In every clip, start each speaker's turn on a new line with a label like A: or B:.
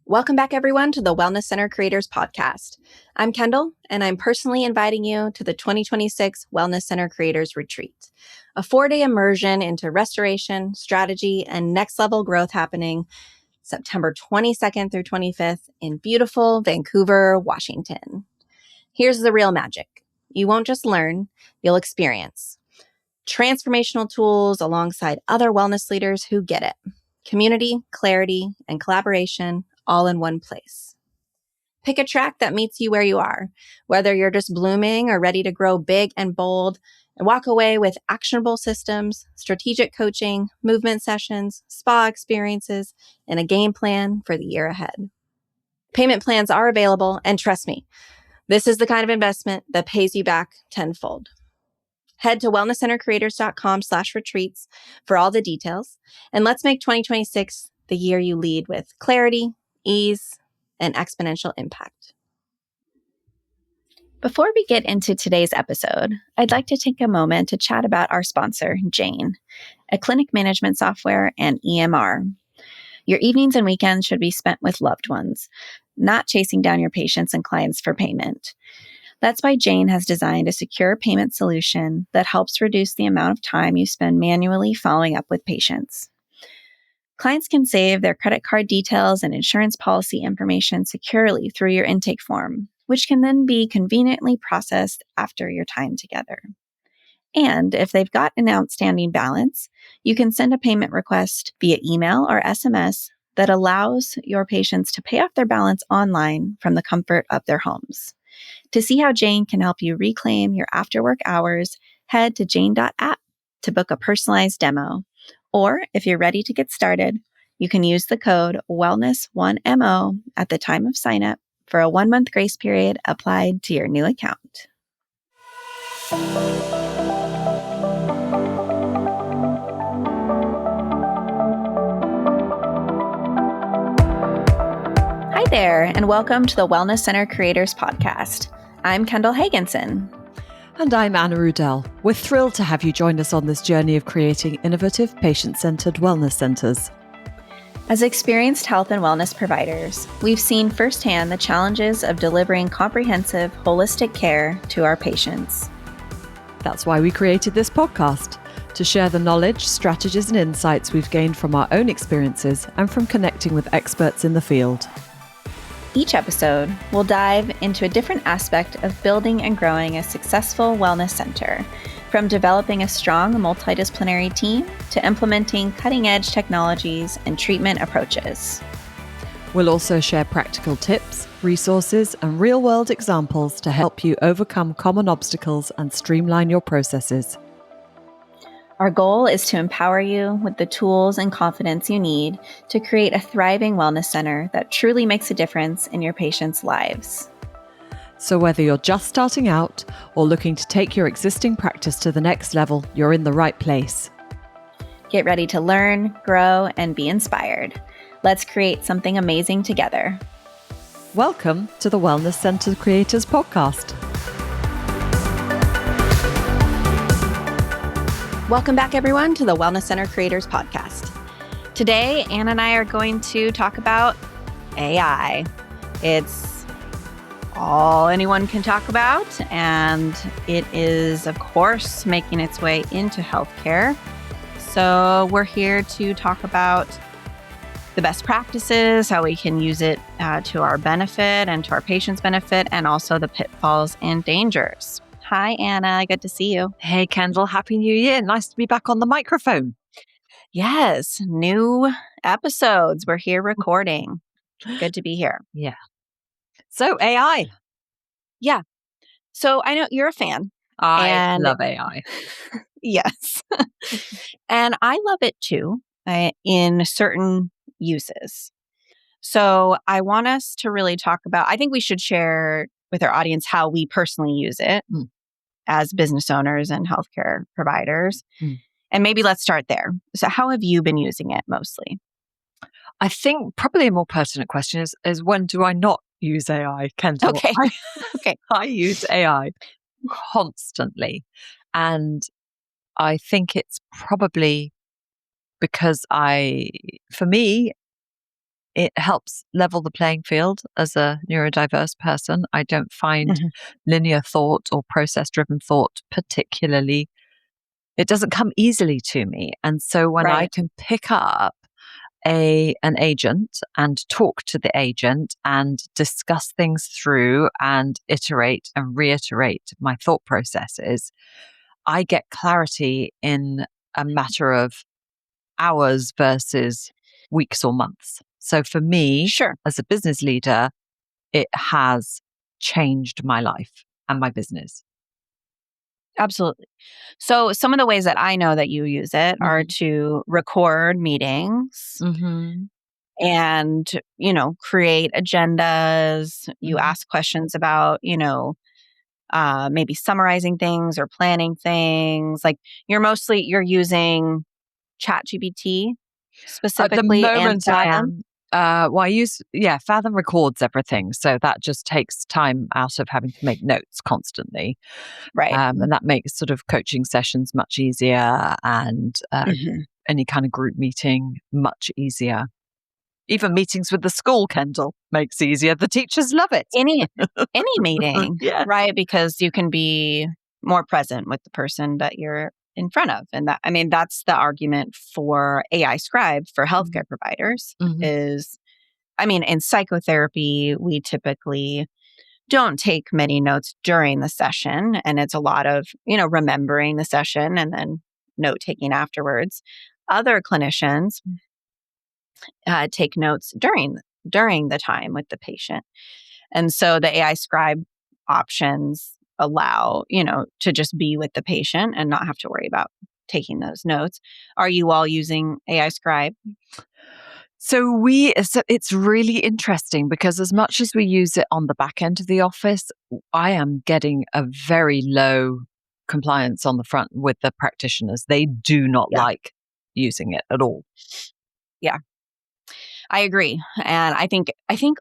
A: Welcome back, everyone, to the Wellness Center Creators Podcast. I'm Kendall, and I'm personally inviting you to the 2026 Wellness Center Creators Retreat, a 4-day immersion into restoration, strategy, and next-level growth happening September 22nd through 25th in beautiful Vancouver, Washington. Here's the real magic. You won't just learn, you'll experience. Transformational tools alongside other wellness leaders who get it. Community, clarity, and collaboration all in one place. Pick a track that meets you where you are, whether you're just blooming or ready to grow big and bold, and walk away with actionable systems, strategic coaching, movement sessions, spa experiences, and a game plan for the year ahead. Payment plans are available, and trust me, this is the kind of investment that pays you back tenfold. Head to wellnesscentercreators.com/retreats for all the details, and let's make 2026 the year you lead with clarity, ease, and exponential impact. Before we get into today's episode, I'd like to take a moment to chat about our sponsor, Jane, a clinic management software and EMR. Your evenings and weekends should be spent with loved ones, not chasing down your patients and clients for payment. That's why Jane has designed a secure payment solution that helps reduce the amount of time you spend manually following up with patients. Clients can save their credit card details and insurance policy information securely through your intake form, which can then be conveniently processed after your time together. And if they've got an outstanding balance, you can send a payment request via email or SMS that allows your patients to pay off their balance online from the comfort of their homes. To see how Jane can help you reclaim your after-work hours, head to jane.app to book a personalized demo. Or if you're ready to get started, you can use the code WELLNESS1MO at the time of sign-up for a 1-month grace period applied to your new account. Hi there, and welcome to the Wellness Center Creators Podcast. I'm Kendall Hagenson.
B: And I'm Anna Rudell. We're thrilled to have you join us on this journey of creating innovative, patient-centered wellness centers.
A: As experienced health and wellness providers, we've seen firsthand the challenges of delivering comprehensive, holistic care to our patients.
B: That's why we created this podcast, to share the knowledge, strategies, and insights we've gained from our own experiences and from connecting with experts in the field.
A: Each episode, we'll dive into a different aspect of building and growing a successful wellness center, from developing a strong multidisciplinary team to implementing cutting-edge technologies and treatment approaches.
B: We'll also share practical tips, resources, and real-world examples to help you overcome common obstacles and streamline your processes.
A: Our goal is to empower you with the tools and confidence you need to create a thriving wellness center that truly makes a difference in your patients' lives.
B: So whether you're just starting out or looking to take your existing practice to the next level, you're in the right place.
A: Get ready to learn, grow, and be inspired. Let's create something amazing together.
B: Welcome to the Wellness Center Creators Podcast.
A: Welcome back, everyone, to the Wellness Center Creators Podcast. Today, Anna and I are going to talk about AI. It's all anyone can talk about, and it is, of course, making its way into healthcare. So we're here to talk about the best practices, how we can use it to our benefit and to our patients' benefit, and also the pitfalls and dangers. Hi, Anna. Good to see you.
B: Hey, Kendall. Happy New Year. Nice to be back on the microphone.
A: Yes, new episodes. We're here recording. Good to be here.
B: Yeah. So AI.
A: Yeah. So I know you're a fan.
B: I love AI.
A: Yes. And I love it too, in certain uses. So I want us to really talk about, I think we should share with our audience how we personally use it as business owners and healthcare providers. And maybe let's start there. So how have you been using it mostly?
B: I think probably a more pertinent question is when do I not use AI, Kendall?
A: Okay.
B: I use AI constantly. And I think it's probably because for me, it helps level the playing field as a neurodiverse person. I don't find linear thought or process-driven thought particularly, it doesn't come easily to me. And so when I
A: Right.
B: can pick up an agent and talk to the agent and discuss things through and iterate and reiterate my thought processes, I get clarity in a matter of hours versus weeks or months. So for me,
A: Sure.
B: as a business leader, it has changed my life and my business.
A: Absolutely. So some of the ways that I know that you use it are to record meetings and, create agendas. You ask questions about, maybe summarizing things or planning things. Like you're using ChatGPT
B: At the
A: specifically and
B: moment, I
A: Fathom.
B: am. I use, Fathom records everything. So that just takes time out of having to make notes constantly.
A: Right.
B: And that makes sort of coaching sessions much easier and
A: Mhm.
B: any kind of group meeting much easier. Even meetings with the school, Kendall, makes easier. The teachers love it.
A: Any meeting,
B: Yeah.
A: right? Because you can be more present with the person that you're in front of. And that's the argument for AI scribe for healthcare providers is, in psychotherapy, we typically don't take many notes during the session. And it's a lot of, remembering the session and then note taking afterwards. Other clinicians take notes during the time with the patient. And so the AI scribe options allow, to just be with the patient and not have to worry about taking those notes. Are you all using AI scribe?
B: So it's really interesting because as much as we use it on the back end of the office, I am getting a very low compliance on the front with the practitioners. They do not
A: Yeah.
B: like using it at all.
A: Yeah. I agree. And I think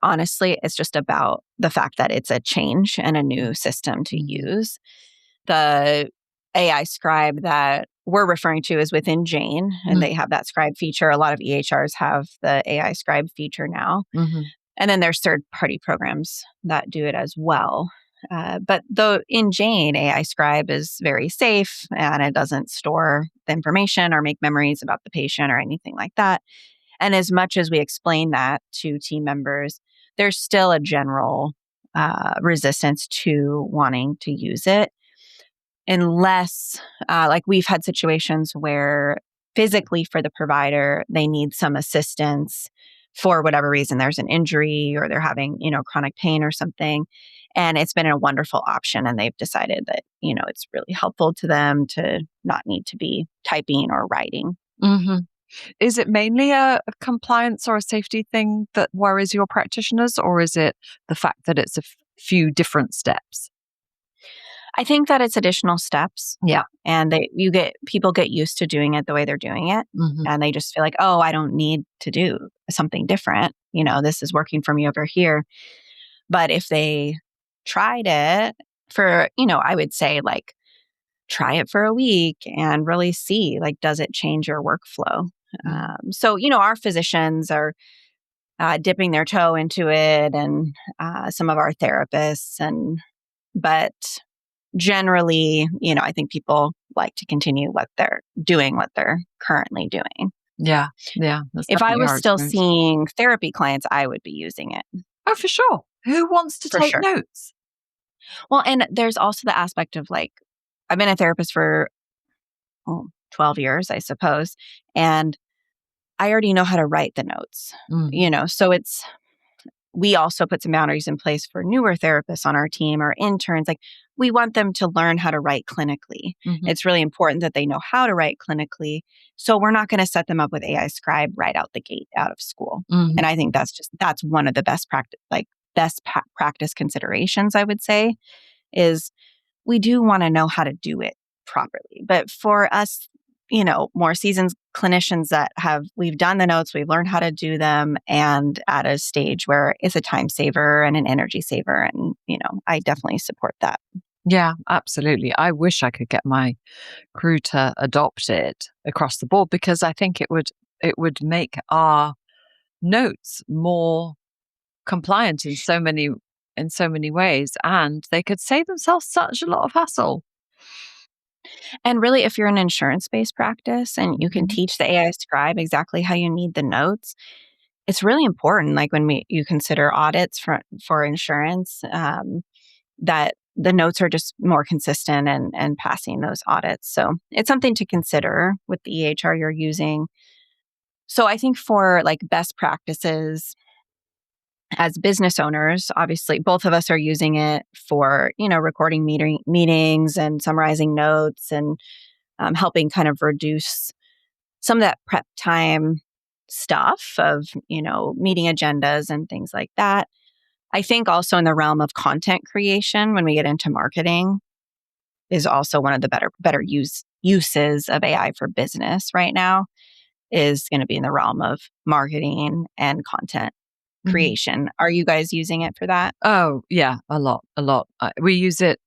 A: honestly, it's just about the fact that it's a change and a new system to use. The AI scribe that we're referring to is within Jane, and they have that scribe feature. A lot of EHRs have the AI scribe feature now. And then there's third-party programs that do it as well. But though in Jane, AI scribe is very safe and it doesn't store the information or make memories about the patient or anything like that. And as much as we explain that to team members, there's still a general resistance to wanting to use it unless, like we've had situations where physically for the provider, they need some assistance for whatever reason. There's an injury or they're having, chronic pain or something. And it's been a wonderful option. And they've decided that, it's really helpful to them to not need to be typing or writing.
B: Is it mainly a compliance or a safety thing that worries your practitioners, or is it the fact that it's a few different steps?
A: I think that it's additional steps.
B: Yeah.
A: And people get used to doing it the way they're doing it. And they just feel like, oh, I don't need to do something different. This is working for me over here. But if they tried it for, I would say like, try it for a week and really see, like, does it change your workflow? So, our physicians are dipping their toe into it and some of our therapists. But generally, I think people like to continue what they're currently doing.
B: Yeah. Yeah.
A: If I was
B: our
A: still
B: experience.
A: seeing therapy clients, I would be using it.
B: Oh, for sure. Who wants to
A: For
B: take
A: sure.
B: notes?
A: Well, and there's also the aspect of like, I've been a therapist for 12 years, I suppose. And I already know how to write the notes, so we also put some boundaries in place for newer therapists on our team or interns. Like we want them to learn how to write clinically. It's really important that they know how to write clinically. So we're not going to set them up with AI scribe right out the gate out of school. And I think that's one of the best practice considerations, I would say, is we do want to know how to do it properly. But for us, more seasoned clinicians we've done the notes, we've learned how to do them, and at a stage where it's a time saver and an energy saver. And, I definitely support that.
B: Yeah, absolutely. I wish I could get my crew to adopt it across the board because I think it would make our notes more compliant in so many ways, and they could save themselves such a lot of hassle.
A: And really, if you're an insurance-based practice and you can
B: Mhm.
A: teach the AI scribe exactly how you need the notes, it's really important. Like when you consider audits for insurance, that the notes are just more consistent and passing those audits. So it's something to consider with the EHR you're using. So I think for like best practices as business owners, obviously both of us are using it for, recording meetings and summarizing notes and helping kind of reduce some of that prep time stuff of, meeting agendas and things like that. I think also in the realm of content creation, when we get into marketing, is also one of the better uses of AI for business right now is going to be in the realm of marketing and content
B: Mhm.
A: creation. Are you guys using it for that?
B: Oh, yeah, a lot, a lot. We use it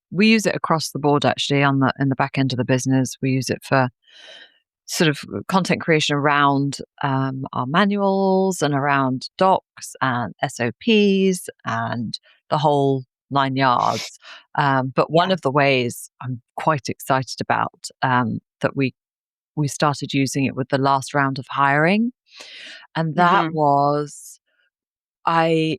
B: across the board actually in the back end of the business. We use it for sort of content creation around our manuals and around docs and SOPs and the whole 9 yards. But one
A: Yeah.
B: of the ways I'm quite excited about that we started using it with the last round of hiring, and that
A: Hmm.
B: was I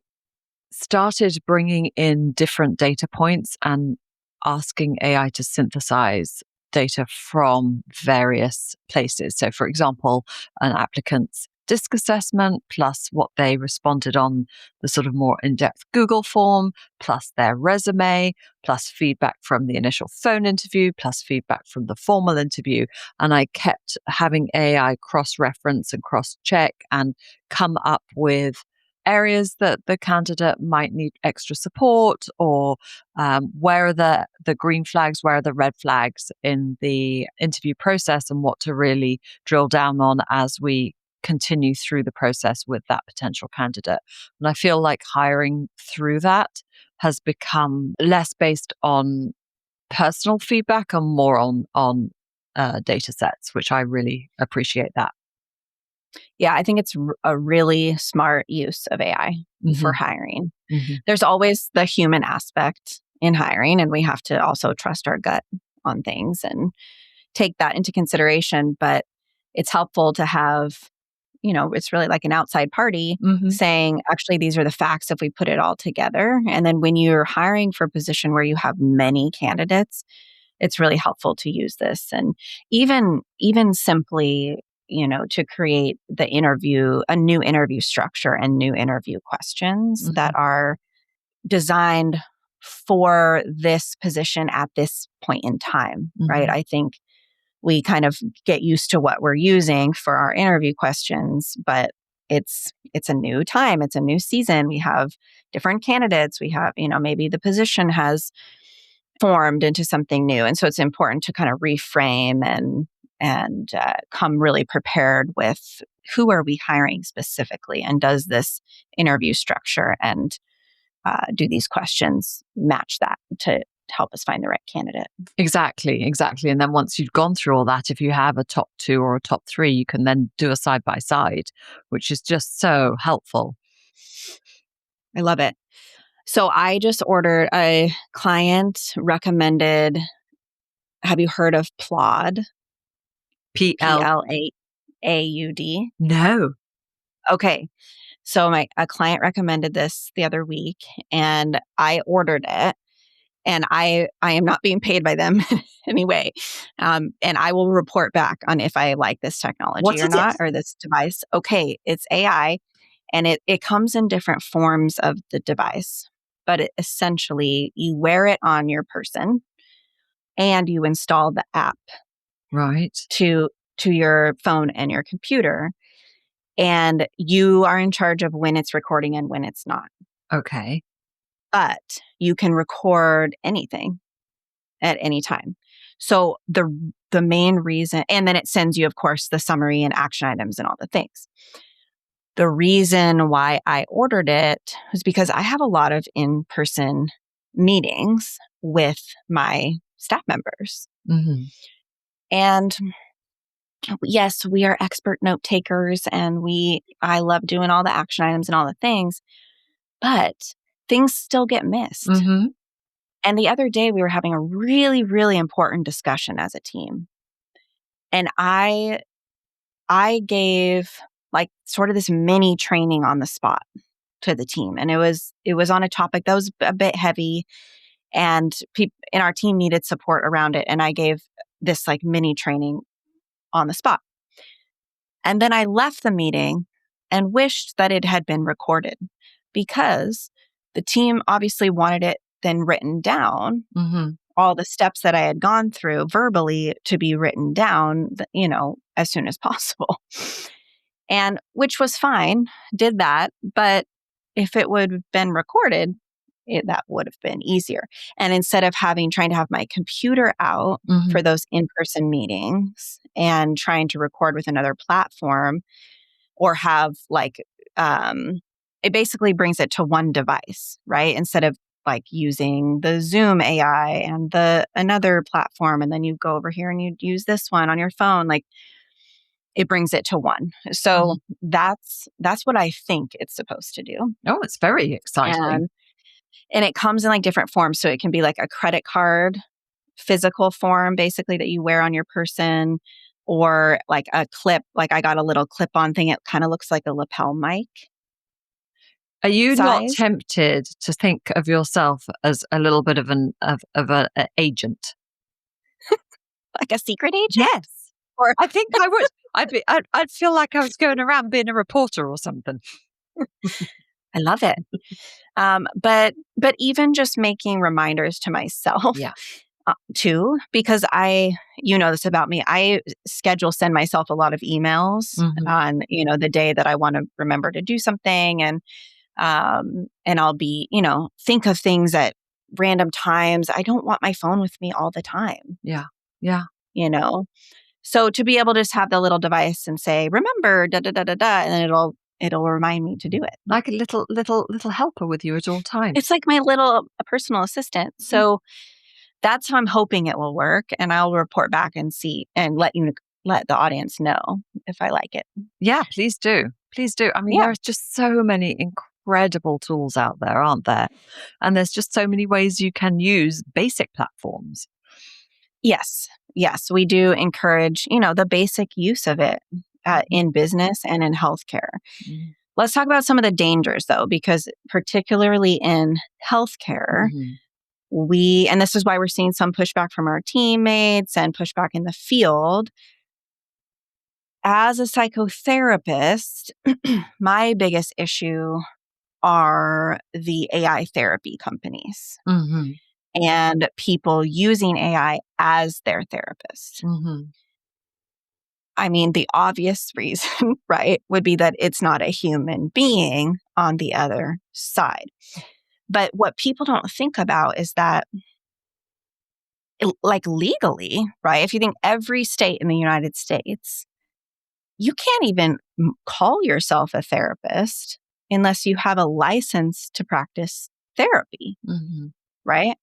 B: started bringing in different data points and asking AI to synthesize data from various places. So, for example, an applicant's disc assessment, plus what they responded on the sort of more in depth Google form, plus their resume, plus feedback from the initial phone interview, plus feedback from the formal interview. And I kept having AI cross reference and cross check and come up with areas that the candidate might need extra support, or where are the green flags, where are the red flags in the interview process, and what to really drill down on as we continue through the process with that potential candidate. And I feel like hiring through that has become less based on personal feedback and more on data sets, which I really appreciate that.
A: Yeah, I think it's a really smart use of AI for
B: Hmm.
A: hiring.
B: Hmm.
A: There's always the human aspect in hiring, and we have to also trust our gut on things and take that into consideration. But it's helpful to have, it's really like an outside party
B: Hmm.
A: saying, actually, these are the facts if we put it all together. And then when you're hiring for a position where you have many candidates, it's really helpful to use this. And even simply, to create a new interview structure and new interview questions that
B: Hmm.
A: are designed for this position at this point in time, right?
B: Hmm.
A: I think we kind of get used to what we're using for our interview questions, but it's a new time, it's a new season. We have different candidates. We have, maybe the position has formed into something new, and so it's important to kind of reframe and come really prepared with who are we hiring specifically, and does this interview structure and do these questions match that to help us find the right candidate.
B: Exactly, exactly. And then once you've gone through all that, if you have a top two or a top three, you can then do a side by side, which is just so helpful.
A: I love it. So I just ordered a client recommended. Have you heard of Plod?
B: PL.
A: Plaud?
B: No.
A: Okay. So a client recommended this the other week and I ordered it, and I am not being paid by them anyway. And I will report back on if I like this technology
B: What
A: or
B: is it?
A: not, or this device. Okay, it's AI, and it comes in different forms of the device, but essentially you wear it on your person and you install the app
B: Right.
A: to your phone and your computer, and you are in charge of when it's recording and when it's not.
B: Okay.
A: But you can record anything at any time. So the main reason, and then it sends you, of course, the summary and action items and all the things. The reason why I ordered it was because I have a lot of in-person meetings with my staff members.
B: Hmm.
A: And yes, we are expert note takers and I love doing all the action items and all the things, but things still get missed.
B: Mm-hmm.
A: And the other day we were having a really, really important discussion as a team. And I gave like sort of this mini training on the spot to the team. And it was on a topic that was a bit heavy, and people in our team needed support around it. And I gave this like mini training on the spot. And then I left the meeting and wished that it had been recorded, because the team obviously wanted it then written down,
B: Mm-hmm.
A: all the steps that I had gone through verbally to be written down, as soon as possible. And which was fine, did that. But if it would have been recorded, that would have been easier. And instead of trying to have my computer out
B: Mm-hmm.
A: for those in-person meetings and trying to record with another platform, or have it basically brings it to one device, right? Instead of like using the Zoom AI and another platform, and then you go over here and you use this one on your phone, like it brings it to one. So that's what I think it's supposed to do.
B: Oh, it's very exciting.
A: And it comes in like different forms. So it can be like a credit card, physical form, basically, that you wear on your person, or like a clip. Like I got a little clip on thing. It kind of looks like a lapel mic
B: Are you not
A: size,
B: tempted to think of yourself as a little bit of an agent?
A: like a secret agent.
B: Yes,
A: Or
B: I think I would. I'd feel like I was going around being a reporter or something.
A: I love it. But even just making reminders to myself,
B: Yeah.
A: too, because this about me, I send myself a lot of emails
B: Mm-hmm.
A: on, the day that I want to remember to do something. And I'll be, think of things at random times. I don't want my phone with me all the time,
B: Yeah. Yeah.
A: you know? So to be able to just have the little device and say, remember, da, da, da, da, da, and then it'll remind me to do it.
B: Like a little helper with you at all times.
A: It's like my little personal assistant. So that's how I'm hoping it will work. And I'll report back and see and let the audience know if I like it.
B: Yeah, please do. Please do. I mean,
A: Yeah.
B: there are just so many incredible tools out there, aren't there? And there's just so many ways you can use basic platforms.
A: Yes. Yes. We do encourage, the basic use of it in business and in healthcare.
B: Mm-hmm.
A: Let's talk about some of the dangers, though, because particularly in healthcare, and this is why we're seeing some pushback from our teammates and pushback in the field. As a psychotherapist, my biggest issue are the AI therapy companies
B: Mm-hmm.
A: and people using AI as their therapist.
B: Mm-hmm.
A: I mean, the obvious reason, right, would be that it's not a human being on the other side. But what people don't think about is that, like legally, right, if you think every state in the United States, you can't even call yourself a therapist unless you have a license to practice therapy, right?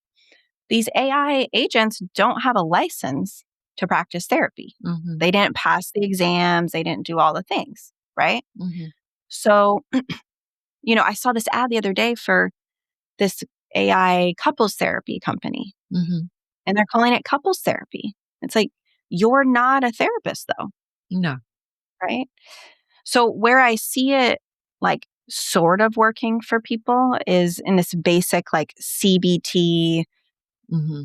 A: These AI agents don't have a license to practice therapy. They didn't pass the exams. They didn't do all the things, right? So, I saw this ad the other day for this AI couples therapy company, and they're calling it couples therapy. It's like, you're not a therapist, though.
B: No.
A: Right? So where I see it like sort of working for people is in this basic like CBT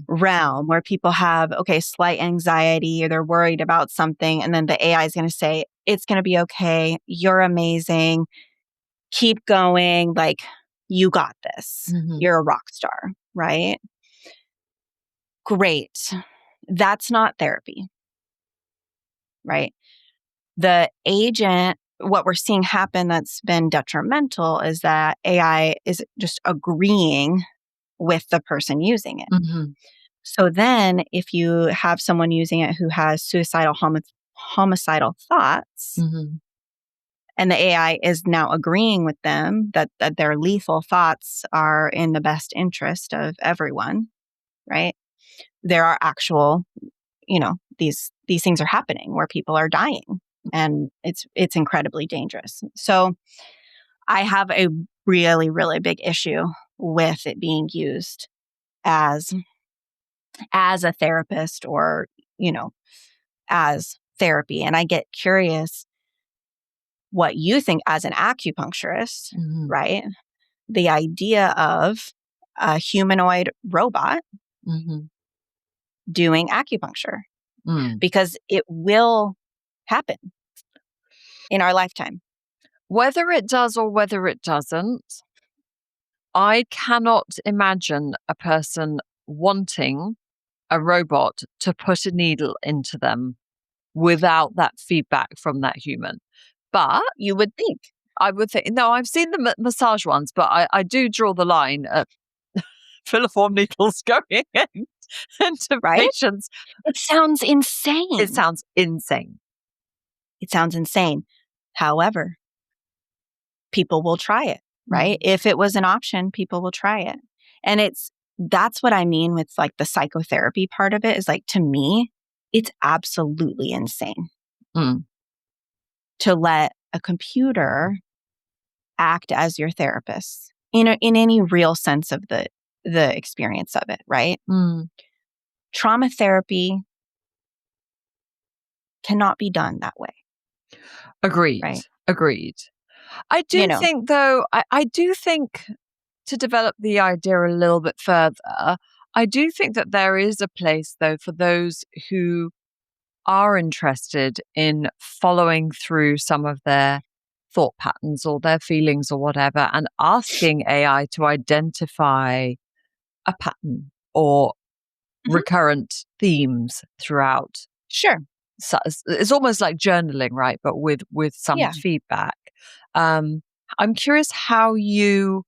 A: realm, where people have, slight anxiety, or they're worried about something. And then the AI is going to say, it's going to be okay. You're amazing. Keep going. Like, you got this. You're a rock star, right? Great. That's not therapy, right? The agent, what we're seeing happen that's been detrimental is that AI is just agreeing with the person using it. So then if you have someone using it who has suicidal, homicidal thoughts, and the AI is now agreeing with them that their lethal thoughts are in the best interest of everyone, right? There are actual these things are happening where people are dying, and it's incredibly dangerous. So I have a really, really big issue with it being used as a therapist or, as therapy. And I get curious what you think as an acupuncturist,
B: Mm-hmm.
A: right? The idea of a humanoid robot
B: Mm-hmm.
A: doing acupuncture,
B: Mm.
A: because it will happen in our lifetime.
B: Whether it does or whether it doesn't, I cannot imagine a person wanting a robot to put a needle into them without that feedback from that human. But
A: You would think,
B: I would think, no, I've seen the massage ones, but I do draw the line at filiform needles going into
A: right?
B: patients.
A: It sounds insane.
B: It sounds insane.
A: It sounds insane. However, people will try it, right? If it was an option, people will try it. And that's what I mean with like the psychotherapy part of it, is like, to me, it's absolutely insane
B: Mm.
A: to let a computer act as your therapist in any real sense of the experience of it, right?
B: Mm.
A: Trauma therapy cannot be done that way.
B: Agreed.
A: Right.
B: Agreed. I do
A: know.
B: think, though, I do think, to develop the idea a little bit further, I do think that there is a place, though, for those who are interested in following through some of their thought patterns or their feelings or whatever, and asking AI to identify a pattern or
A: Mhm.
B: recurrent themes throughout.
A: Sure.
B: So it's almost like journaling, right? But with some
A: Yeah.
B: feedback. I'm curious how you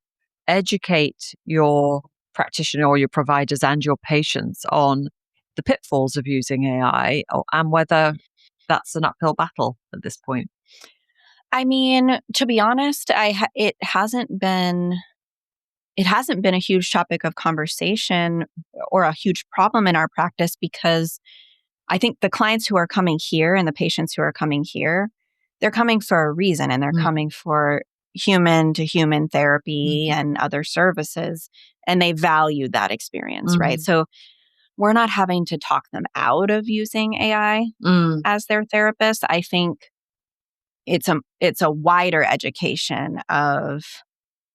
B: educate your practitioner or your providers and your patients on the pitfalls of using AI, and whether that's an uphill battle at this point.
A: I mean, to be honest, it hasn't been a huge topic of conversation or a huge problem in our practice, because I think the clients who are coming here and the patients who are coming here, they're coming for a reason, and they're coming for human to human therapy and other services, and they value that experience, right? So we're not having to talk them out of using AI as their therapist. I think it's a wider education of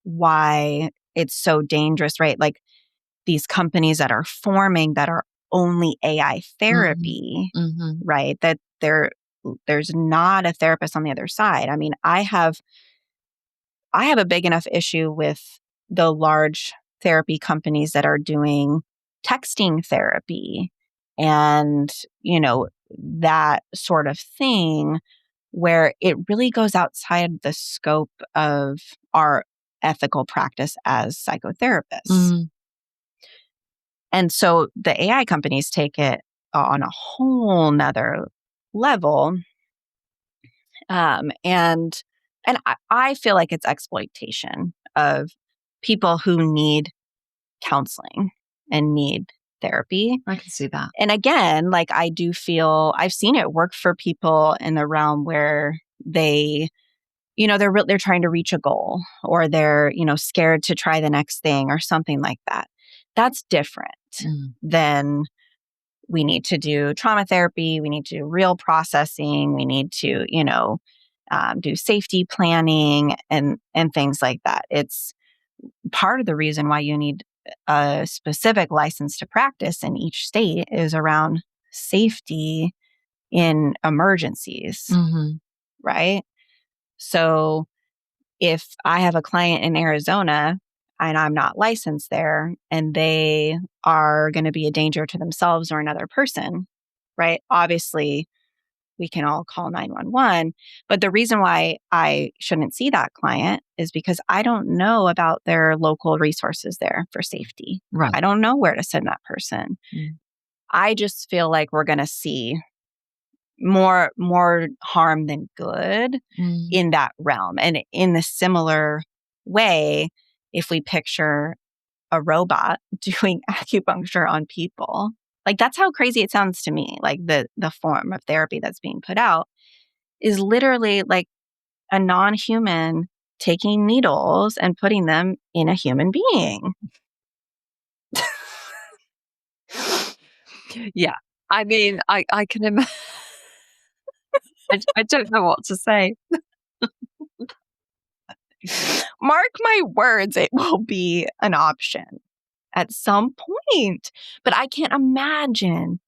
A: why it's so dangerous, right? Like, these companies that are forming that are only AI therapy, right? That there's not a therapist on the other side. I mean, I have a big enough issue with the large therapy companies that are doing texting therapy and, that sort of thing, where it really goes outside the scope of our ethical practice as psychotherapists. And so the AI companies take it on a whole nother level. And I feel like it's exploitation of people who need counseling and need therapy.
B: I can see that.
A: And again, like, I do feel I've seen it work for people in the realm where they, they're trying to reach a goal, or they're, scared to try the next thing or something like that. That's different than, we need to do trauma therapy, we need to do real processing, we need to, do safety planning and things like that. It's part of the reason why you need a specific license to practice in each state is around safety in emergencies, right? So if I have a client in Arizona and I'm not licensed there, and they are going to be a danger to themselves or another person, right? Obviously, we can all call 911. But the reason why I shouldn't see that client is because I don't know about their local resources there for safety.
B: Right.
A: I don't know where to send that person. I just feel like we're going to see more harm than good in that realm. And in the similar way, if we picture a robot doing acupuncture on people, Like, that's how crazy it sounds to me. Like the form of therapy that's being put out is literally like a non-human taking needles and putting them in a human being.
B: Yeah. I mean, I can imagine. I don't know what to say.
A: Mark my words, it will be an option at some point. But I can't imagine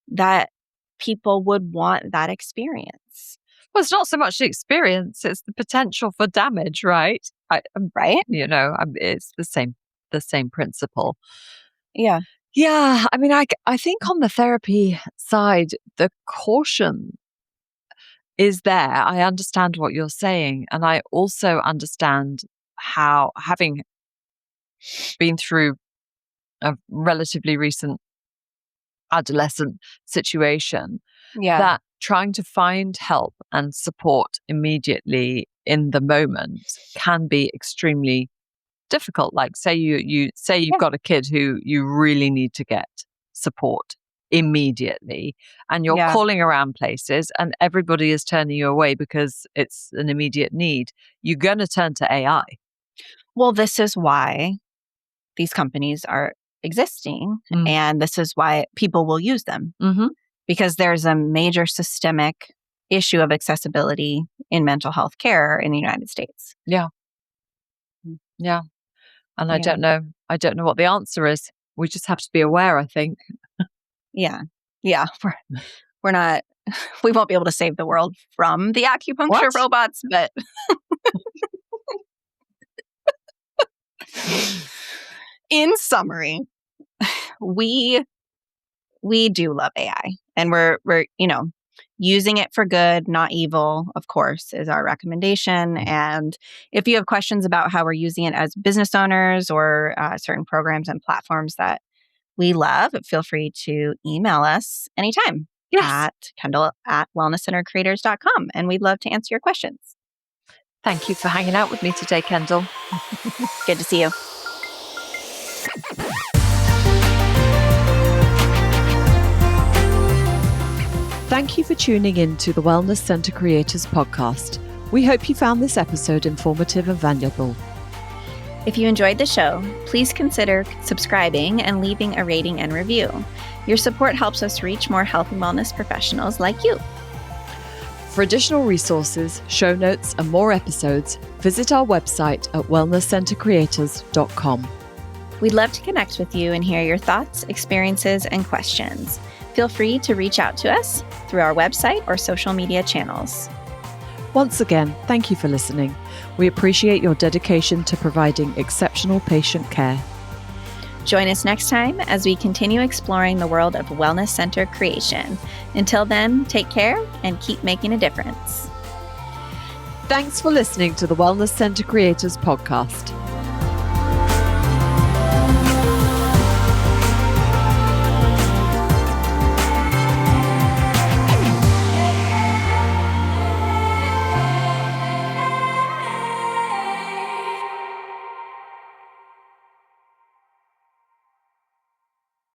A: that people would want that experience.
B: Well, it's not so much the experience; it's the potential for damage, right?
A: Right?
B: It's the same principle.
A: Yeah.
B: Yeah, I mean, I think on the therapy side, the caution is there. I understand what you're saying, and I also understand how, having been through a relatively recent adolescent situation,
A: Yeah.
B: that trying to find help and support immediately in the moment can be extremely difficult. Like, say you've got a kid who you really need to get support immediately, and you're calling around places and everybody is turning you away because it's an immediate need. You're going to turn to AI.
A: Well, this is why these companies are existing, and this is why people will use them. Because there's a major systemic issue of accessibility in mental health care in the United States.
B: Yeah. And I don't know what the answer is. We just have to be aware, I think.
A: Yeah. We're not, we won't be able to save the world from the acupuncture robots, but in summary, we do love AI, and we're using it for good, not evil, of course, is our recommendation. And if you have questions about how we're using it as business owners or certain programs and platforms that we love, feel free to email us anytime at Kendall@wellnesscentercreators.com. And we'd love to answer your questions.
B: Thank you for hanging out with me today, Kendall.
A: Good to see you.
B: Thank you for tuning in to the Wellness Center Creators podcast. We hope you found this episode informative and valuable.
A: If you enjoyed the show, please consider subscribing and leaving a rating and review. Your support helps us reach more health and wellness professionals like you.
B: For additional resources, show notes, and more episodes, visit our website at wellnesscentercreators.com.
A: We'd love to connect with you and hear your thoughts, experiences, and questions. Feel free to reach out to us through our website or social media channels.
B: Once again, thank you for listening. We appreciate your dedication to providing exceptional patient care.
A: Join us next time as we continue exploring the world of wellness center creation. Until then, take care and keep making a difference.
B: Thanks for listening to the Wellness Center Creators podcast.